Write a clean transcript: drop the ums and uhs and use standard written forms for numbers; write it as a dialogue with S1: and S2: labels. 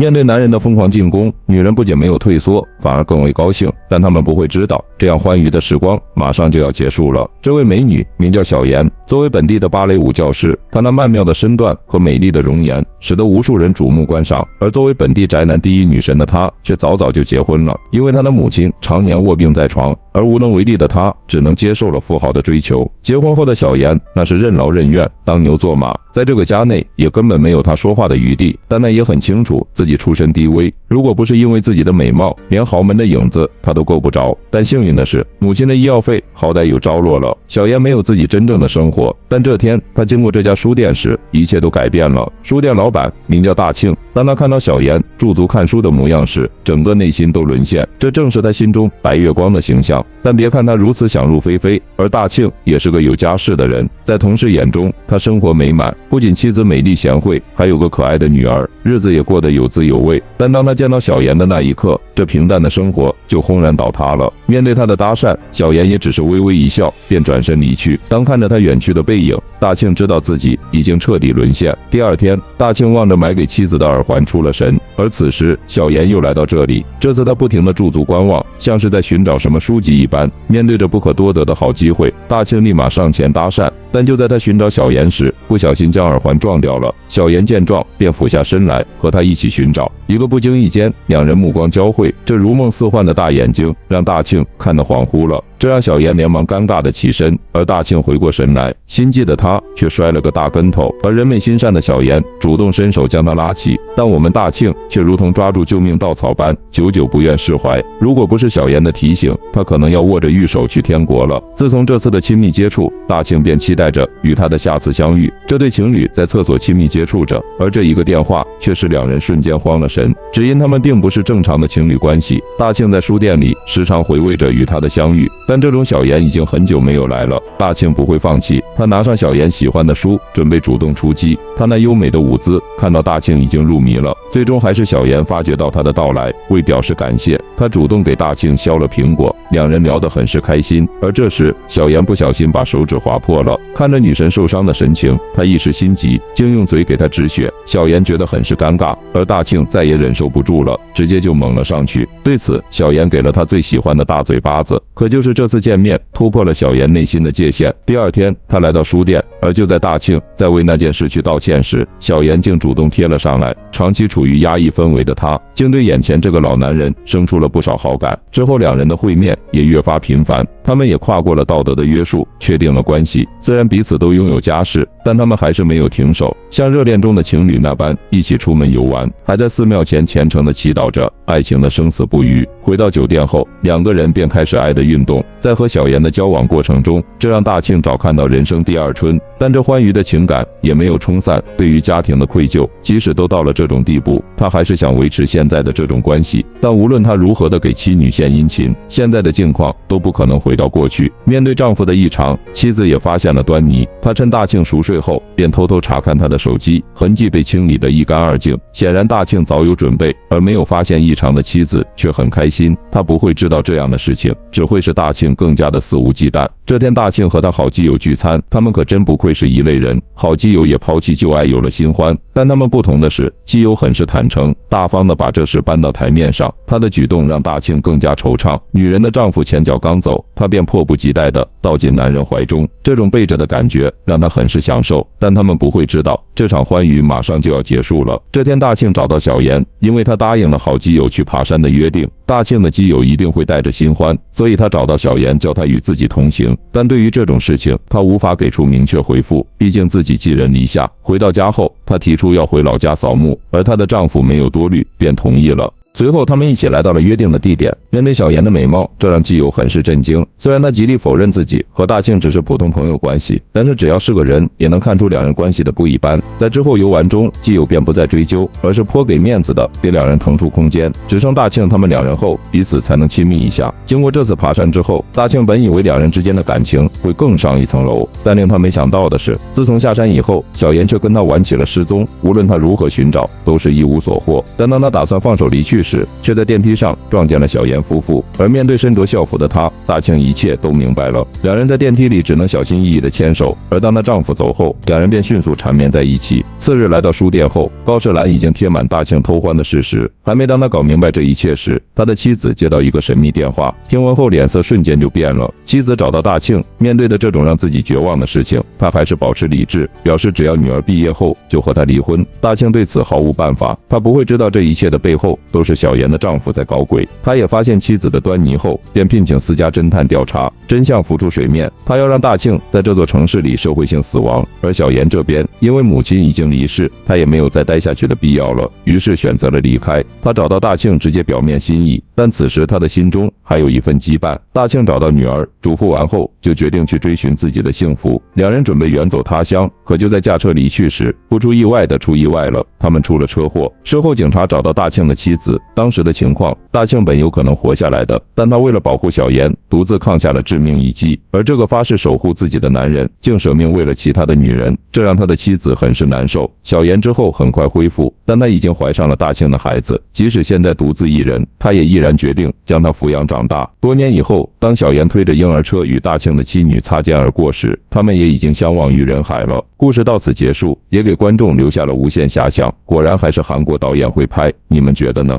S1: 面对男人的疯狂进攻，女人不仅没有退缩，反而更为高兴。但他们不会知道，这样欢愉的时光马上就要结束了。这位美女名叫小妍，作为本地的芭蕾舞教师，她那曼妙的身段和美丽的容颜，使得无数人瞩目观赏。而作为本地宅男第一女神的她，却早早就结婚了，因为她的母亲常年卧病在床，而无能为力的她只能接受了富豪的追求。结婚后的小妍那是任劳任怨，当牛做马，在这个家内也根本没有她说话的余地。但她也很清楚自己出身低微，如果不是因为自己的美貌，连豪门的影子她都够不着。但幸运的是，母亲的医药费好歹有着落了，小妍没有自己真正的生活。但这天她经过这家书店时，一切都改变了。书店老板名叫大庆，当他看到小妍驻足看书的模样时，整个内心都沦陷，这正是他心中白月光的形象。但别看他如此想入非非，而大庆也是个有家室的人，在同事眼中他生活美满，不仅妻子美丽贤惠，还有个可爱的女儿，日子也过得有滋有味。但当他见到小妍的那一刻，这平淡的生活就轰然倒塌了。面对他的搭讪，小妍也只是微微一笑，便转身离去。当看着他远去的背影，大庆知道自己已经彻底沦陷。第二天，大庆望着买给妻子的耳环出了神，而此时小妍又来到这里。这次他不停地驻足观望，像是在寻找什么书籍一般。面对着不可多得的好机会，大庆立马上前搭讪。但就在他寻找小妍时，不小心将耳环撞掉了。小妍见状，便俯下身来和他一起寻找。一个不经意间，两人目光交汇，这如梦似幻的大眼睛让大庆看得恍惚了。这让小妍连忙尴尬地起身，而大庆回过神来，心悸的他却摔了个大跟头，而人美心善的小妍主动伸手将他拉起，但我们大庆却如同抓住救命稻草般，久久不愿释怀。如果不是小妍的提醒，他可能要握着玉手去天国了。自从这次的亲密接触，大庆便期待着与他的下次相遇。这对情侣在厕所亲密接触着，而这一个电话却使两人瞬间慌了神，只因他们并不是正常的情侣关系。大庆在书店里时常回味着与他的相遇，但这种小妍已经很久没有来了。大庆不会放弃，他拿上小妍喜欢的书，准备主动出击。他那优美的舞姿看到大庆已经入迷了，最终还是小妍发觉到他的到来，为表示感谢，他主动给大庆削了苹果，两人聊得很是开心。而这时小妍不小心把手指划破了，看着女神受伤的神情，他一时心急，竟用嘴给她止血。小妍觉得很是尴尬，而大庆再也忍受不住了，直接就猛了上去。对此，小妍给了他最喜欢的大嘴巴子。可就是这次见面突破了小妍内心的界限。第二天，他来到书店，而就在大庆在为那件事去道歉时，小妍竟主动贴了上来。长期处于压抑氛围的他，竟对眼前这个老男人生出了不少好感。之后两人的会面也越发频繁，他们也跨过了道德的约束，确定了关系。虽然彼此都拥有家室，但他们还是没有停手，像热恋中的情侣那般一起出门游玩，还在寺庙前虔诚地祈祷着爱情的生死不渝。回到酒店后，两个人便开始爱的运动。在和小妍的交往过程中，这让大庆早看到人生第二春，但这欢愉的情感也没有冲散对于家庭的愧疚。即使都到了这种地步，他还是想维持现在的这种关系。但无论他如何的给妻女献殷勤，现在的境况都不可能回到过去。面对丈夫的异常，妻子也发现了端倪。她趁大庆熟睡后，便偷偷查看他的手机，痕迹被清理得一干二净。显然大庆早有准备，而没有发现异常的妻子却很开心。她不会知道这样的事情，只会使大庆更加的肆无忌惮。这天，大庆和他好基友聚餐，他们可真不愧是一类人。好基友也抛弃旧爱，有了新欢，但他们不同的是，基友很是坦诚大方地把这事搬到台面上。他的举动让大庆更加惆怅。女人的丈夫前脚刚走，她便迫不及待地倒进男人怀中，这种背着的感觉让她很是享受。但他们不会知道，这场欢愉马上就要结束了。这天，大庆找到小妍，因为他答应了好基友去爬山的约定，大庆的基友一定会带着新欢，所以他找到小妍，叫他与自己同行。但对于这种事情，他无法给出明确回复，毕竟自己寄人篱下。回到家后，她提出要回老家扫墓，而她的丈夫没有多虑，便同意了。随后他们一起来到了约定的地点。面对小妍的美貌，这让基友很是震惊。虽然他极力否认自己和大庆只是普通朋友关系，但是只要是个人也能看出两人关系的不一般。在之后游玩中，基友便不再追究，而是颇给面子的给两人腾出空间，只剩大庆他们两人后，彼此才能亲密一下。经过这次爬山之后，大庆本以为两人之间的感情会更上一层楼，但令他没想到的是，自从下山以后，小妍却跟他玩起了失踪。无论他如何寻找，都是一无所获。但当他打算放手离去时，时，却在电梯上撞见了小妍夫妇。而面对身着校服的她，大庆一切都明白了。两人在电梯里只能小心翼翼地牵手，而当她丈夫走后，两人便迅速缠绵在一起。次日来到书店后，高世兰已经贴满大庆偷欢的事实。还没当他搞明白这一切时，他的妻子接到一个神秘电话，听闻后脸色瞬间就变了。妻子找到大庆，面对的这种让自己绝望的事情，他还是保持理智，表示只要女儿毕业后就和他离婚。大庆对此毫无办法，他不会知道这一切的背后都是小妍的丈夫在搞鬼。他也发现妻子的端倪后，便聘请私家侦探调查，真相浮出水面。他要让大庆在这座城市里社会性死亡，而小妍这边因为母亲已经离世，他也没有再待下去的必要了，于是选择了离开。他找到大庆，直接表面心意，但此时他的心中还有一份羁绊。大庆找到女儿，嘱咐完后，就决定去追寻自己的幸福。两人准备远走他乡，可就在驾车离去时，不出意外的出意外了，他们出了车祸。事后警察找到大庆的妻子，当时的情况，大庆本有可能活下来的，但他为了保护小妍，独自抗下了致命一击。而这个发誓守护自己的男人，竟舍命为了其他的女人，这让他的妻子很是难受。小妍之后很快恢复，但她已经怀上了大庆的孩子，即使现在独自一人，她也毅然决定将他抚养长大。多年以后，当小妍推着婴儿车与大庆的妻女擦肩而过时，他们也已经相忘于人海了。故事到此结束，也给观众留下了无限遐想。果然还是韩国导演会拍，你们觉得呢？